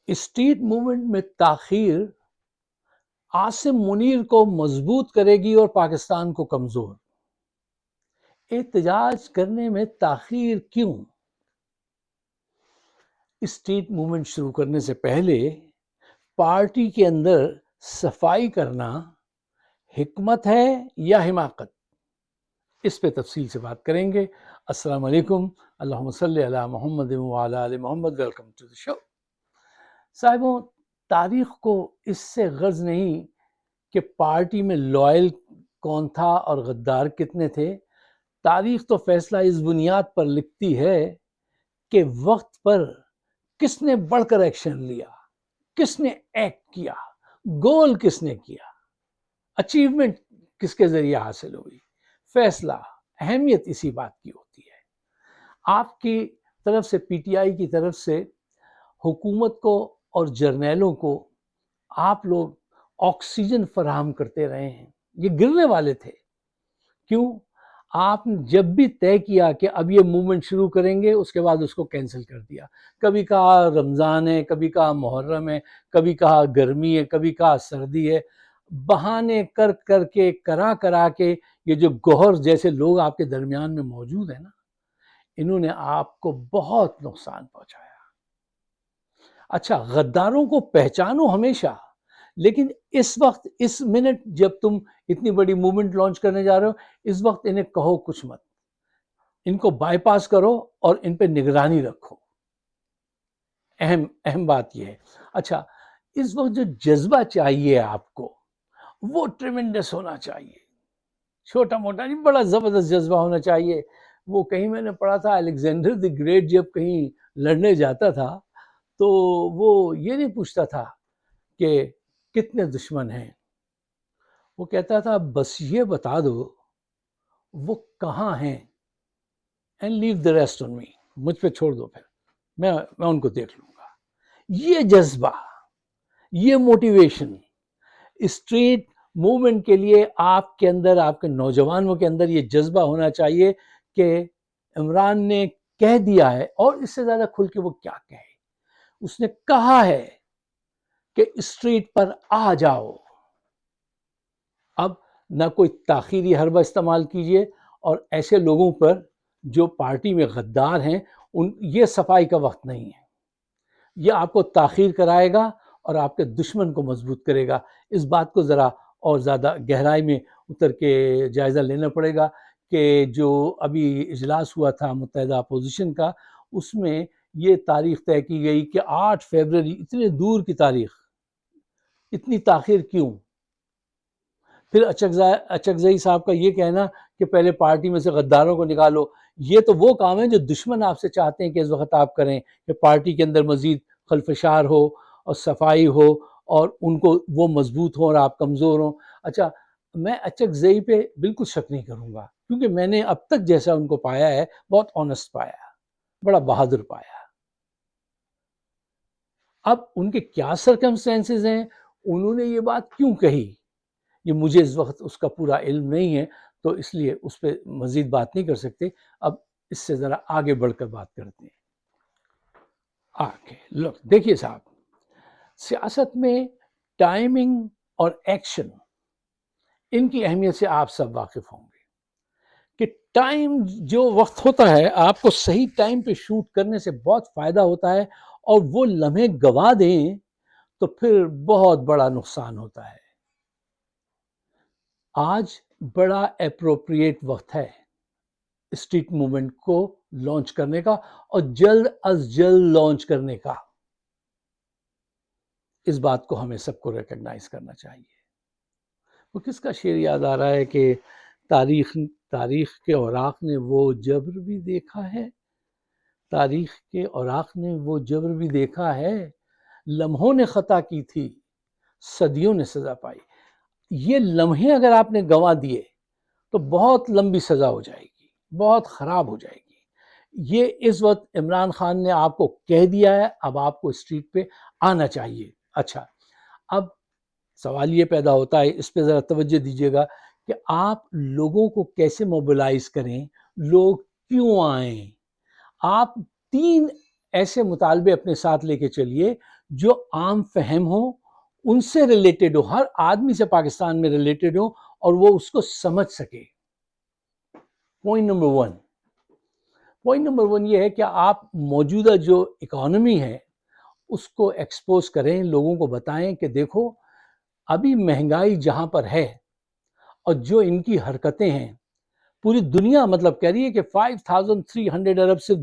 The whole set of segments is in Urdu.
اسٹریٹ موومنٹ میں تاخیر عاصم منیر کو مضبوط کرے گی اور پاکستان کو کمزور۔ احتجاج کرنے میں تاخیر کیوں؟ اسٹریٹ موومنٹ شروع کرنے سے پہلے پارٹی کے اندر صفائی کرنا حکمت ہے یا حماقت؟ اس پہ تفصیل سے بات کریں گے۔ السلام علیکم، اللہم صلی علی محمد وعلی آل محمد، ویلکم ٹو دی شو۔ صاحبوں، تاریخ کو اس سے غرض نہیں کہ پارٹی میں لائل کون تھا اور غدار کتنے تھے۔ تاریخ تو فیصلہ اس بنیاد پر لکھتی ہے کہ وقت پر کس نے بڑھ کر ایکشن لیا، کس نے ایکٹ کیا، گول کس نے کیا، اچیومنٹ کس کے ذریعے حاصل ہوئی۔ فیصلہ، اہمیت اسی بات کی ہوتی ہے۔ آپ کی طرف سے، پی ٹی آئی کی طرف سے حکومت کو اور جرنیلوں کو آپ لوگ آکسیجن فراہم کرتے رہے ہیں، یہ گرنے والے تھے۔ کیوں؟ آپ نے جب بھی طے کیا کہ اب یہ موومنٹ شروع کریں گے، اس کے بعد اس کو کینسل کر دیا۔ کبھی کہا رمضان ہے، کبھی کہا محرم ہے، کبھی کہا گرمی ہے، کبھی کہا سردی ہے۔ بہانے کر کر کے، کرا کے، یہ جو گوہر جیسے لوگ آپ کے درمیان میں موجود ہیں نا، انہوں نے آپ کو بہت نقصان پہنچایا۔ اچھا، غداروں کو پہچانو ہمیشہ، لیکن اس وقت، اس منٹ جب تم اتنی بڑی موومنٹ لانچ کرنے جا رہے ہو، اس وقت انہیں کہو کچھ مت، ان کو بائی پاس کرو اور ان پہ نگرانی رکھو۔ اہم بات یہ ہے۔ اچھا، اس وقت جو جذبہ چاہیے آپ کو، وہ ٹریمنڈس ہونا چاہیے، چھوٹا موٹا نہیں، بڑا زبردست جذبہ ہونا چاہیے۔ وہ کہیں میں نے پڑھا تھا، الیگزینڈر دی گریٹ جب کہیں لڑنے جاتا تھا تو وہ یہ نہیں پوچھتا تھا کہ کتنے دشمن ہیں، وہ کہتا تھا بس یہ بتا دو وہ کہاں ہیں، and leave the rest on می، مجھ پہ چھوڑ دو، پھر میں ان کو دیکھ لوں گا۔ یہ جذبہ، یہ موٹیویشن اسٹریٹ موومنٹ کے لیے آپ کے اندر، آپ کے نوجوانوں کے اندر یہ جذبہ ہونا چاہیے کہ عمران نے کہہ دیا ہے، اور اس سے زیادہ کھل کے وہ کیا کہے۔ اس نے کہا ہے کہ اسٹریٹ پر آ جاؤ۔ اب نہ کوئی تاخیری حربہ استعمال کیجئے، اور ایسے لوگوں پر جو پارٹی میں غدار ہیں، یہ صفائی کا وقت نہیں ہے۔ یہ آپ کو تاخیر کرائے گا اور آپ کے دشمن کو مضبوط کرے گا۔ اس بات کو ذرا اور زیادہ گہرائی میں اتر کے جائزہ لینا پڑے گا کہ جو ابھی اجلاس ہوا تھا متحدہ اپوزیشن کا، اس میں یہ تاریخ طے کی گئی کہ 8 فروری، اتنے دور کی تاریخ، اتنی تاخیر کیوں؟ پھر اچکزئی صاحب کا یہ کہنا کہ پہلے پارٹی میں سے غداروں کو نکالو، یہ تو وہ کام ہے جو دشمن آپ سے چاہتے ہیں کہ اس وقت آپ کریں، کہ پارٹی کے اندر مزید خلفشار ہو اور صفائی ہو اور ان کو وہ مضبوط ہوں اور آپ کمزور ہوں۔ اچھا، میں اچکزئی پہ بالکل شک نہیں کروں گا، کیونکہ میں نے اب تک جیسا ان کو پایا ہے، بہت آنےسٹ پایا، بڑا بہادر پایا۔ اب ان کے کیا سرکمسٹینسز ہیں، انہوں نے یہ بات کیوں کہی، یہ مجھے اس وقت اس کا پورا علم نہیں ہے، تو اس لیے اس پہ مزید بات نہیں کر سکتے۔ اب اس سے ذرا آگے بڑھ کر بات کرتے ہیں۔ آگے لوگ دیکھیے صاحب، سیاست میں ٹائمنگ اور ایکشن، ان کی اہمیت سے آپ سب واقف ہوں گے کہ ٹائم، جو وقت ہوتا ہے، آپ کو صحیح ٹائم پہ شوٹ کرنے سے بہت فائدہ ہوتا ہے، اور وہ لمحے گوا دیں تو پھر بہت بڑا نقصان ہوتا ہے۔ آج بڑا اپروپریٹ وقت ہے اسٹریٹ موومنٹ کو لانچ کرنے کا، اور جلد از جلد لانچ کرنے کا۔ اس بات کو ہمیں سب کو ریکگنائز کرنا چاہیے۔ وہ کس کا شعر یاد آ رہا ہے کہ تاریخ کے اوراق نے وہ جبر بھی دیکھا ہے، تاریخ کے اوراق نے وہ جبر بھی دیکھا ہے، لمحوں نے خطا کی تھی، صدیوں نے سزا پائی۔ یہ لمحے اگر آپ نے گنوا دیے تو بہت لمبی سزا ہو جائے گی، بہت خراب ہو جائے گی۔ یہ اس وقت عمران خان نے آپ کو کہہ دیا ہے، اب آپ کو اسٹریٹ پہ آنا چاہیے۔ اچھا، اب سوال یہ پیدا ہوتا ہے، اس پہ ذرا توجہ دیجیے گا کہ آپ لوگوں کو کیسے موبلائز کریں، لوگ کیوں آئیں۔ آپ 3 ایسے مطالبے اپنے ساتھ لے کے چلیے جو عام فہم ہو، ان سے ریلیٹڈ ہو، ہر آدمی سے پاکستان میں ریلیٹڈ ہو اور وہ اس کو سمجھ سکے. پوائنٹ نمبر ون یہ ہے کہ آپ موجودہ جو اکانومی ہے اس کو ایکسپوز کریں، لوگوں کو بتائیں کہ دیکھو ابھی مہنگائی جہاں پر ہے اور جو ان کی حرکتیں ہیں، پوری دنیا مطلب کہہ رہی ہے کہ 5300 ارب سے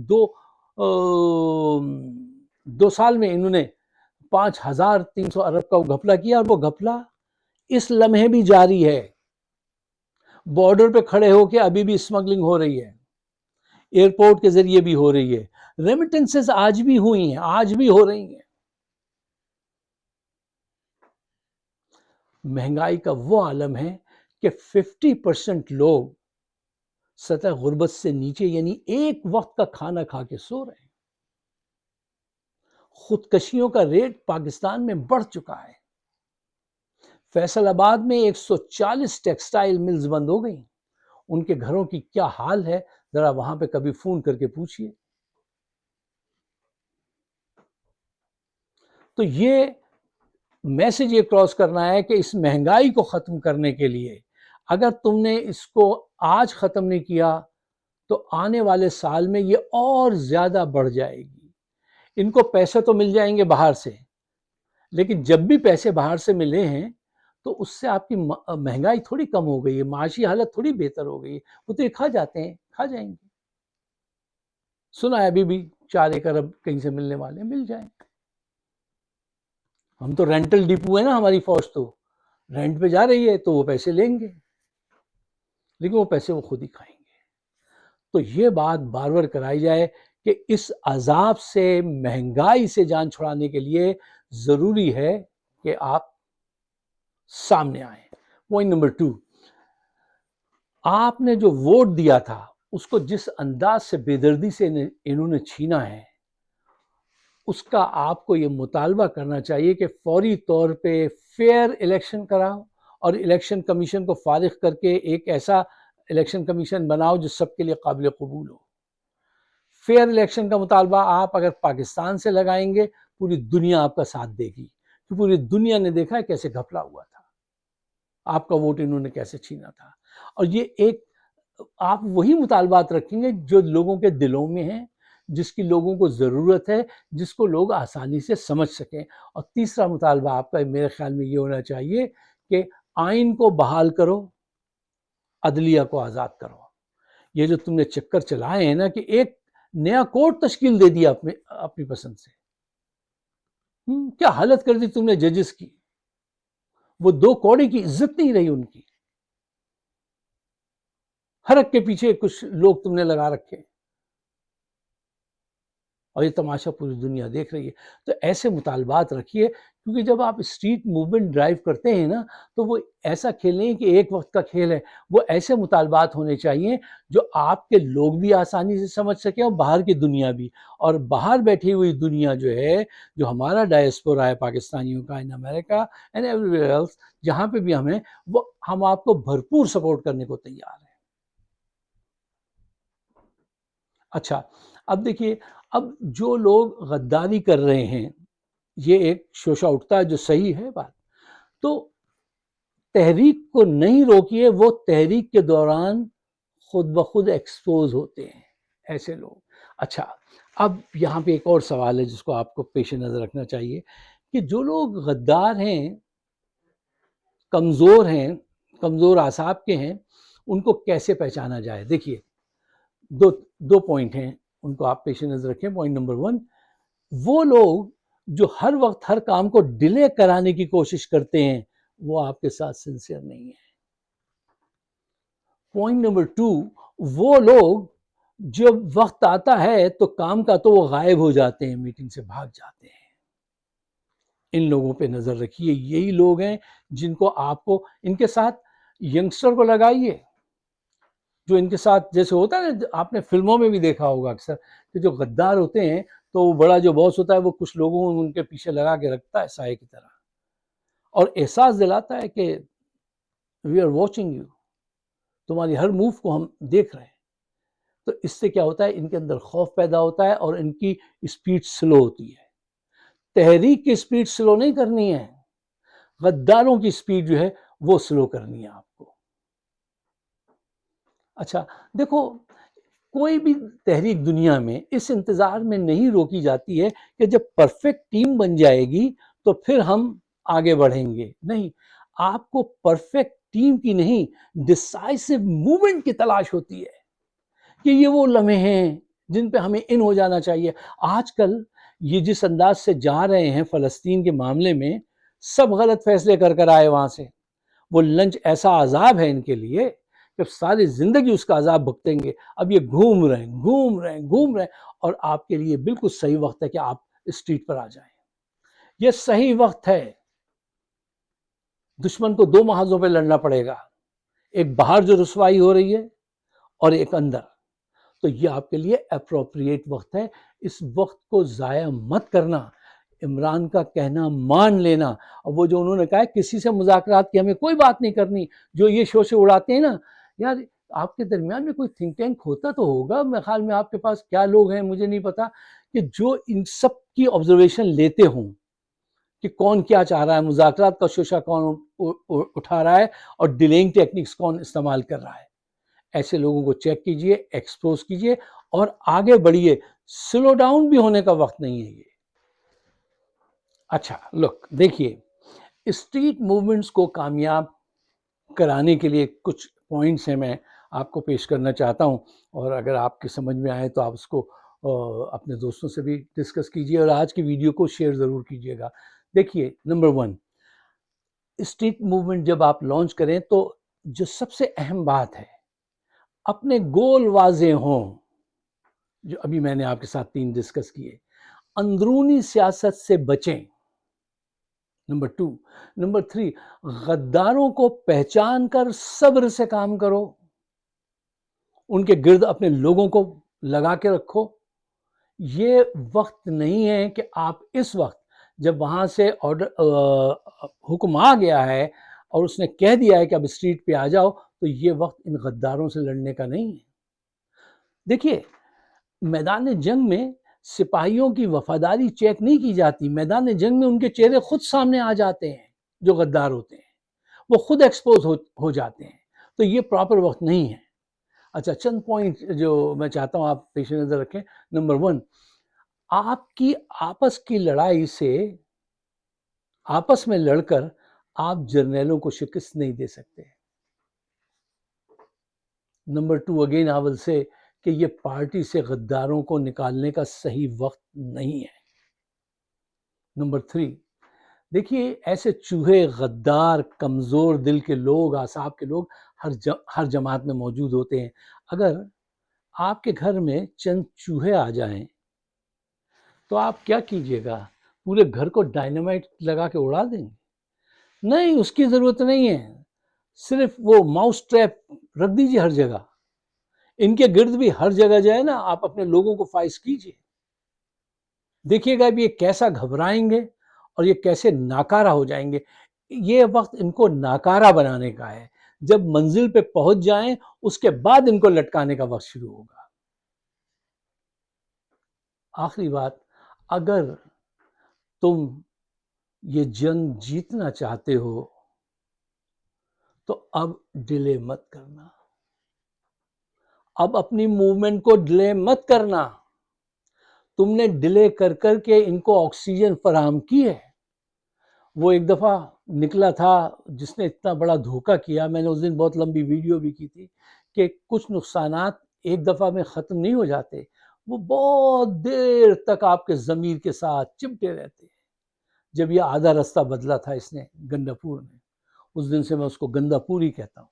دو سال میں انہوں نے 5300 ارب کا گھپلہ کیا، اور وہ گھپلہ اس لمحے بھی جاری ہے. بارڈر پہ کھڑے ہو کے ابھی بھی اسمگلنگ ہو رہی ہے، ایئرپورٹ کے ذریعے بھی ہو رہی ہے، ریمیٹنسز آج بھی ہوئی ہیں، آج بھی ہو رہی ہیں. مہنگائی کا وہ عالم ہے کہ 50% لوگ سطح غربت سے نیچے، یعنی ایک وقت کا کھانا کھا کے سو رہے ہیں. خودکشیوں کا ریٹ پاکستان میں بڑھ چکا ہے. فیصل آباد میں 140 ٹیکسٹائل ملز بند ہو گئی. ان کے گھروں کی کیا حال ہے ذرا وہاں پہ کبھی فون کر کے پوچھئے. تو یہ میسج یہ کراس کرنا ہے کہ اس مہنگائی کو ختم کرنے کے لیے اگر تم نے اس کو آج ختم نہیں کیا تو آنے والے سال میں یہ اور زیادہ بڑھ جائے گی. ان کو پیسے تو مل جائیں گے باہر سے، لیکن جب بھی پیسے باہر سے ملے ہیں تو اس سے آپ کی مہنگائی تھوڑی کم ہو گئی ہے، معاشی حالت تھوڑی بہتر ہو گئی ہے. وہ تو یہ کھا جاتے ہیں، کھا جائیں گے. سنا ہے ابھی بھی 4 ارب کہیں سے ملنے والے، مل جائیں. ہم تو رینٹل ڈپو ہے نا، ہماری فوج تو رینٹ پہ جا رہی ہے تو وہ پیسے لیں گے، لیکن وہ پیسے وہ خود ہی کھائیں گے. تو یہ بات بار بار کرائی جائے کہ اس عذاب سے، مہنگائی سے جان چھڑانے کے لیے ضروری ہے کہ آپ سامنے آئیں. پوائنٹ نمبر 2، آپ نے جو ووٹ دیا تھا اس کو جس انداز سے بے دردی سے انہوں نے چھینا ہے، اس کا آپ کو یہ مطالبہ کرنا چاہیے کہ فوری طور پہ فیئر الیکشن کراؤ اور الیکشن کمیشن کو فارغ کر کے ایک ایسا الیکشن کمیشن بناؤ جو سب کے لیے قابل قبول ہو. فیئر الیکشن کا مطالبہ آپ اگر پاکستان سے لگائیں گے پوری دنیا آپ کا ساتھ دے گی، کہ پوری دنیا نے دیکھا ہے کیسے گھپلا ہوا تھا، آپ کا ووٹ انہوں نے کیسے چھینا تھا. اور یہ ایک آپ وہی مطالبات رکھیں گے جو لوگوں کے دلوں میں ہیں، جس کی لوگوں کو ضرورت ہے، جس کو لوگ آسانی سے سمجھ سکیں. اور تیسرا مطالبہ آپ کا میرے خیال میں یہ ہونا چاہیے کہ آئین کو بحال کرو، عدلیہ کو آزاد کرو. یہ جو تم نے چکر چلائے ہیں نا کہ ایک نیا کورٹ تشکیل دے دیا اپنی پسند سے، کیا حالت کر دی تم نے ججز کی. وہ 2 کوڑے کی عزت نہیں رہی ان کی. ہر ایک کے پیچھے کچھ لوگ تم نے لگا رکھے اور یہ تماشا پوری دنیا دیکھ رہی ہے. تو ایسے مطالبات رکھیے، کیونکہ جب آپ اسٹریٹ موومنٹ ڈرائیو کرتے ہیں نا تو وہ ایسا کھیل نہیں کہ ایک وقت کا کھیل ہے. وہ ایسے مطالبات ہونے چاہیے جو آپ کے لوگ بھی آسانی سے سمجھ سکیں اور باہر کی دنیا بھی. اور باہر بیٹھی ہوئی دنیا جو ہے، جو ہمارا ڈائسپورا ہے پاکستانیوں کا in America and everywhere else, جہاں پہ بھی ہمیں، وہ ہم آپ کو بھرپور سپورٹ کرنے کو تیار ہیں. اچھا، اب دیکھیے، اب جو لوگ غداری کر رہے ہیں، یہ ایک شوشہ اٹھتا ہے جو صحیح ہے بات. تو تحریک کو نہیں روکیے، وہ تحریک کے دوران خود بخود ایکسپوز ہوتے ہیں ایسے لوگ. اچھا، اب یہاں پہ ایک اور سوال ہے جس کو آپ کو پیش نظر رکھنا چاہیے کہ جو لوگ غدار ہیں، کمزور اعصاب کے ہیں، ان کو کیسے پہچانا جائے. دیکھیے، دو پوائنٹ ہیں، ان کو آپ پیش نظر رکھیں. پوائنٹ نمبر 1، وہ لوگ جو ہر وقت ہر کام کو ڈیلے کرانے کی کوشش کرتے ہیں وہ آپ کے ساتھ سنسیئر نہیں ہیں. پوائنٹ نمبر 2، وہ لوگ جب وقت آتا ہے تو کام کا تو وہ غائب ہو جاتے ہیں، میٹنگ سے بھاگ جاتے ہیں. ان لوگوں پہ نظر رکھیے. یہی لوگ ہیں جن کو آپ کو، ان کے ساتھ ینگسٹر کو لگائیے جو ان کے ساتھ، جیسے ہوتا ہے نا، آپ نے فلموں میں بھی دیکھا ہوگا اکثر کہ جو غدار ہوتے ہیں تو وہ بڑا جو باس ہوتا ہے وہ کچھ لوگوں ان کے پیچھے لگا کے رکھتا ہے سائے کی طرح، اور احساس دلاتا ہے کہ وی آر واچنگ یو، تمہاری ہر موو کو ہم دیکھ رہے ہیں. تو اس سے کیا ہوتا ہے، ان کے اندر خوف پیدا ہوتا ہے اور ان کی اسپیڈ سلو ہوتی ہے. تحریک کی اسپیڈ سلو نہیں کرنی ہے، غداروں کی اسپیڈ جو ہے وہ سلو کرنی ہے آپ کو. اچھا دیکھو، کوئی بھی تحریک دنیا میں اس انتظار میں نہیں روکی جاتی ہے کہ جب پرفیکٹ ٹیم بن جائے گی تو پھر ہم آگے بڑھیں گے. نہیں، آپ کو پرفیکٹ ٹیم کی نہیں، ڈیسائسو موومنٹ کی تلاش ہوتی ہے کہ یہ وہ لمحے ہیں جن پہ ہمیں ان ہو جانا چاہیے. آج کل یہ جس انداز سے جا رہے ہیں فلسطین کے معاملے میں، سب غلط فیصلے کر آئے وہاں سے. وہ لنچ ایسا عذاب ہے ان کے لیے کہ ساری زندگی اس کا عذاب بھگتیں گے. اب یہ گھوم رہے ہیں اور آپ کے لیے بالکل صحیح وقت ہے کہ آپ اسٹریٹ پر آ جائیں. یہ صحیح وقت ہے. دشمن کو دو محاذوں پہ لڑنا پڑے گا، ایک باہر جو رسوائی ہو رہی ہے اور ایک اندر. تو یہ آپ کے لیے اپروپریٹ وقت ہے. اس وقت کو ضائع مت کرنا. عمران کا کہنا مان لینا. اور وہ جو انہوں نے کہا ہے کسی سے مذاکرات کی ہمیں کوئی بات نہیں کرنی، جو یہ شوشے اڑاتے ہیں نا، یار آپ کے درمیان میں کوئی تھنک ٹینک ہوتا تو ہوگا. میرے خیال میں آپ کے پاس کیا لوگ ہیں مجھے نہیں پتا، کہ جو ان سب کی آبزرویشن لیتے ہوں کہ کون کیا چاہ رہا ہے، مذاکرات کا شوشہ کون اٹھا رہا ہے اور ڈیلینگ ٹیکنکس کون استعمال کر رہا ہے. ایسے لوگوں کو چیک کیجئے، ایکسپوز کیجئے اور آگے بڑھیے. سلو ڈاؤن بھی ہونے کا وقت نہیں ہے یہ. اچھا لک دیکھیے، اسٹریٹ موومنٹس کو کامیاب کرانے کے لیے کچھ پوائنٹس ہیں، میں آپ کو پیش کرنا چاہتا ہوں، اور اگر آپ کی سمجھ میں آئے تو آپ اس کو اپنے دوستوں سے بھی ڈسکس کیجئے اور آج کی ویڈیو کو شیئر ضرور کیجئے گا. دیکھیے، نمبر 1، اسٹریٹ موومنٹ جب آپ لانچ کریں تو جو سب سے اہم بات ہے، اپنے گول واضح ہوں، جو ابھی میں نے آپ کے ساتھ 3 ڈسکس کیے. اندرونی سیاست سے بچیں. نمبر 2. نمبر 3، غداروں کو پہچان کر صبر سے کام کرو. ان کے گرد اپنے لوگوں کو لگا کے رکھو. یہ وقت نہیں ہے کہ آپ اس وقت جب وہاں سے حکم آ گیا ہے اور اس نے کہہ دیا ہے کہ اب اسٹریٹ پہ آ جاؤ، تو یہ وقت ان غداروں سے لڑنے کا نہیں ہے. دیکھیے، میدان جنگ میں سپاہیوں کی وفاداری چیک نہیں کی جاتی. میدان جنگ میں ان کے چہرے خود سامنے آ جاتے ہیں. جو غدار ہوتے ہیں وہ خود ایکسپوز ہو جاتے ہیں. تو یہ پراپر وقت نہیں ہے. اچھا، چند پوائنٹ جو میں چاہتا ہوں آپ پیش نظر رکھیں. نمبر 1، آپ کی آپس کی لڑائی سے، آپس میں لڑ کر آپ جرنیلوں کو شکست نہیں دے سکتے. نمبر 2، اگین آئی ول سے کہ یہ پارٹی سے غداروں کو نکالنے کا صحیح وقت نہیں ہے. نمبر 3، دیکھیے، ایسے چوہے، غدار، کمزور دل کے لوگ، اعصاب کے لوگ ہر جماعت میں موجود ہوتے ہیں. اگر آپ کے گھر میں چند چوہے آ جائیں تو آپ کیا کیجئے گا؟ پورے گھر کو ڈائنامائٹ لگا کے اڑا دیں گے؟ نہیں، اس کی ضرورت نہیں ہے. صرف وہ ماؤس ٹریپ رکھ دیجئے ہر جگہ. ان کے گرد بھی ہر جگہ جو ہے نا، آپ اپنے لوگوں کو فائز کیجئے. دیکھیے گا بھی یہ کیسا گھبرائیں گے اور یہ کیسے ناکارہ ہو جائیں گے. یہ وقت ان کو ناکارہ بنانے کا ہے. جب منزل پہ پہنچ جائیں اس کے بعد ان کو لٹکانے کا وقت شروع ہوگا. آخری بات، اگر تم یہ جنگ جیتنا چاہتے ہو تو اب ڈیلے مت کرنا. اب اپنی موومنٹ کو ڈیلے مت کرنا. تم نے ڈیلے کر کے ان کو آکسیجن فراہم کی ہے. وہ ایک دفعہ نکلا تھا جس نے اتنا بڑا دھوکہ کیا، میں نے اس دن بہت لمبی ویڈیو بھی کی تھی، کہ کچھ نقصانات ایک دفعہ میں ختم نہیں ہو جاتے، وہ بہت دیر تک آپ کے ضمیر کے ساتھ چمٹے رہتے ہیں. جب یہ آدھا رستہ بدلا تھا اس نے گندا پور میں، اس دن سے میں اس کو گندا پور ہی کہتا ہوں.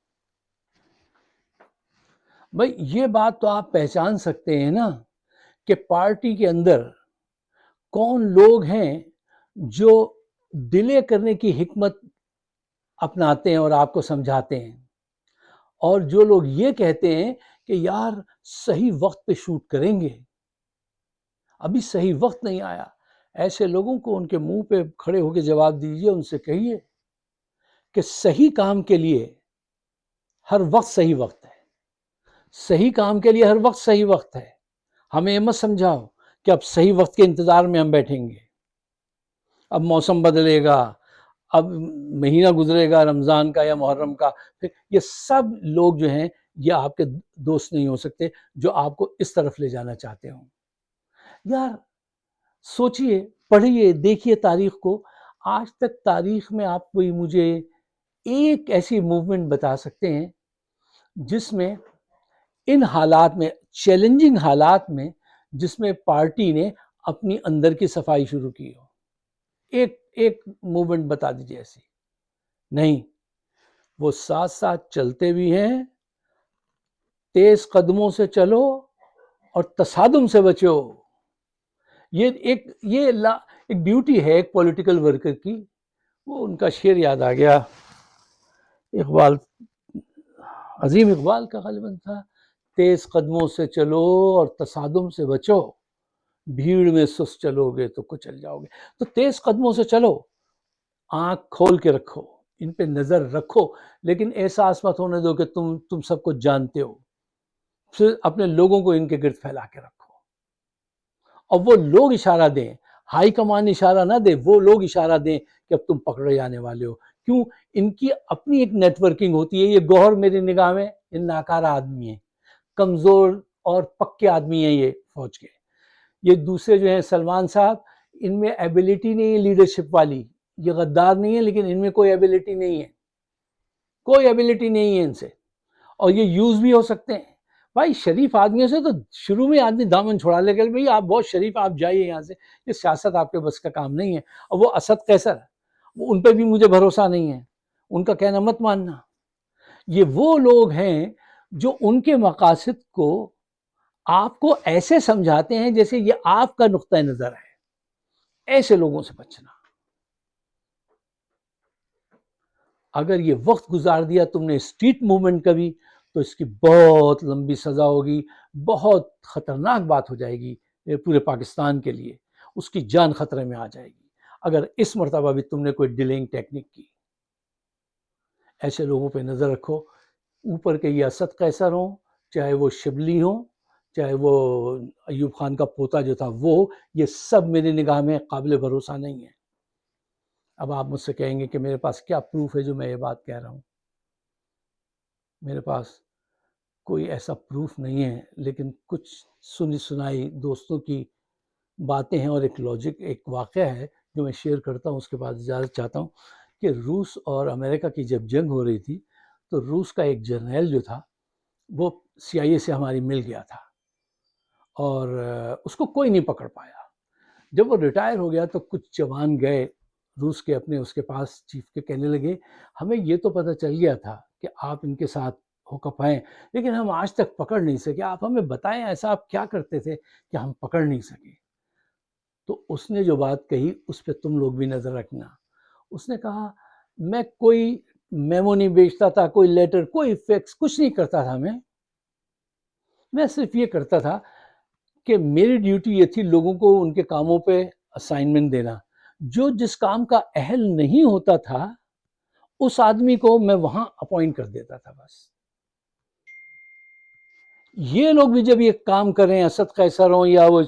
بھائی یہ بات تو آپ پہچان سکتے ہیں نا کہ پارٹی کے اندر کون لوگ ہیں جو ڈیلے کرنے کی حکمت اپناتے ہیں اور آپ کو سمجھاتے ہیں، اور جو لوگ یہ کہتے ہیں کہ یار صحیح وقت پہ شوٹ کریں گے، ابھی صحیح وقت نہیں آیا. ایسے لوگوں کو ان کے منہ پہ کھڑے ہو کے جواب دیجئے، ان سے کہیے کہ صحیح کام کے لیے ہر وقت صحیح وقت ہے. صحیح کام کے لیے ہر وقت صحیح وقت ہے. ہمیں یہ مت سمجھاؤ کہ اب صحیح وقت کے انتظار میں ہم بیٹھیں گے. اب موسم بدلے گا، اب مہینہ گزرے گا رمضان کا یا محرم کا، یہ سب لوگ جو ہیں یہ آپ کے دوست نہیں ہو سکتے جو آپ کو اس طرف لے جانا چاہتے ہوں. یار سوچئے، پڑھیے، دیکھیے تاریخ کو. آج تک تاریخ میں آپ کوئی مجھے ایک ایسی موومنٹ بتا سکتے ہیں جس میں ان حالات میں، چیلنجنگ حالات میں، جس میں پارٹی نے اپنی اندر کی صفائی شروع کی ہو؟ ایک موومنٹ بتا دیجیے ایسی. نہیں، وہ ساتھ ساتھ چلتے بھی ہیں. تیز قدموں سے چلو اور تصادم سے بچو. یہ ایک ڈیوٹی ہے ایک پولیٹیکل ورکر کی. وہ ان کا شعر یاد آ گیا، اقبال، عظیم اقبال کا غالباً تھا، تیز قدموں سے چلو اور تصادم سے بچو، بھیڑ میں سست چلو گے تو کچل جاؤ گے. تو تیز قدموں سے چلو، آنکھ کھول کے رکھو، ان پہ نظر رکھو، لیکن احساس مت ہونے دو کہ تم سب کچھ جانتے ہو. پھر اپنے لوگوں کو ان کے گرد پھیلا کے رکھو، اور وہ لوگ اشارہ دیں، ہائی کمان اشارہ نہ دے، وہ لوگ اشارہ دیں کہ اب تم پکڑے جانے والے ہو. کیوں؟ ان کی اپنی ایک نیٹ ورکنگ ہوتی ہے. یہ گوہر میری نگاہ میں یہ ناکارہ آدمی ہیں، کمزور اور پکے آدمی ہیں یہ فوج کے. یہ دوسرے جو ہیں سلمان صاحب، ان میں ایبیلٹی نہیں ہے لیڈرشپ والی. یہ غدار نہیں ہے لیکن ان میں کوئی ایبیلٹی نہیں ہے، کوئی ایبیلٹی نہیں ہے ان سے، اور یہ یوز بھی ہو سکتے ہیں. بھائی شریف آدمیوں سے تو شروع میں آدمی دامن چھوڑا لے گا، بھائی آپ بہت شریف، آپ جائیے یہاں سے، یہ سیاست آپ کے بس کا کام نہیں ہے. اور وہ اسد قیصر، ان پہ بھی مجھے بھروسہ نہیں ہے، ان کا کہنا مت ماننا. یہ وہ لوگ ہیں جو ان کے مقاصد کو آپ کو ایسے سمجھاتے ہیں جیسے یہ آپ کا نقطہ نظر ہے. ایسے لوگوں سے بچنا. اگر یہ وقت گزار دیا تم نے اسٹریٹ موومنٹ کا بھی، تو اس کی بہت لمبی سزا ہوگی، بہت خطرناک بات ہو جائے گی پورے پاکستان کے لیے. اس کی جان خطرے میں آ جائے گی اگر اس مرتبہ بھی تم نے کوئی ڈیلنگ ٹیکنیک کی. ایسے لوگوں پہ نظر رکھو. اوپر کے یہ اسد قیصر ہوں، چاہے وہ شبلی ہوں، چاہے وہ ایوب خان کا پوتا جو تھا وہ، یہ سب میری نگاہ میں قابل بھروسہ نہیں ہے. اب آپ مجھ سے کہیں گے کہ میرے پاس کیا پروف ہے جو میں یہ بات کہہ رہا ہوں. میرے پاس کوئی ایسا پروف نہیں ہے، لیکن کچھ سنی سنائی دوستوں کی باتیں ہیں اور ایک لاجک، ایک واقعہ ہے جو میں شیئر کرتا ہوں. اس کے بعد اجازت چاہتا ہوں کہ روس اور امریکہ کی جب جنگ ہو رہی تھی تو روس کا ایک جرنیل جو تھا وہ سی آئی اے سے ہماری مل گیا تھا، اور اس کو کوئی نہیں پکڑ پایا. جب وہ ریٹائر ہو گیا تو کچھ جوان گئے روس کے اپنے اس کے پاس چیف کے، کہنے لگے ہمیں یہ تو پتہ چل گیا تھا کہ آپ ان کے ساتھ ہو کپ ہیں، لیکن ہم آج تک پکڑ نہیں سکے. آپ ہمیں بتائیں ایسا آپ کیا کرتے تھے کہ ہم پکڑ نہیں سکے. تو اس نے جو بات کہی اس پہ تم لوگ بھی نظر رکھنا. اس نے کہا میں کوئی میمو نہیں بیچتا تھا، کوئی لیٹر، کوئی فیکس، کچھ نہیں کرتا تھا. میں صرف یہ کرتا تھا کہ میری ڈیوٹی یہ تھی لوگوں کو ان کے کاموں پہ اسائنمنٹ دینا. جو جس کام کا اہل نہیں ہوتا تھا اس آدمی کو میں وہاں اپوائنٹ کر دیتا تھا بس. یہ لوگ بھی جب یہ کام کریں، اسد قیصر ہوں یا وہ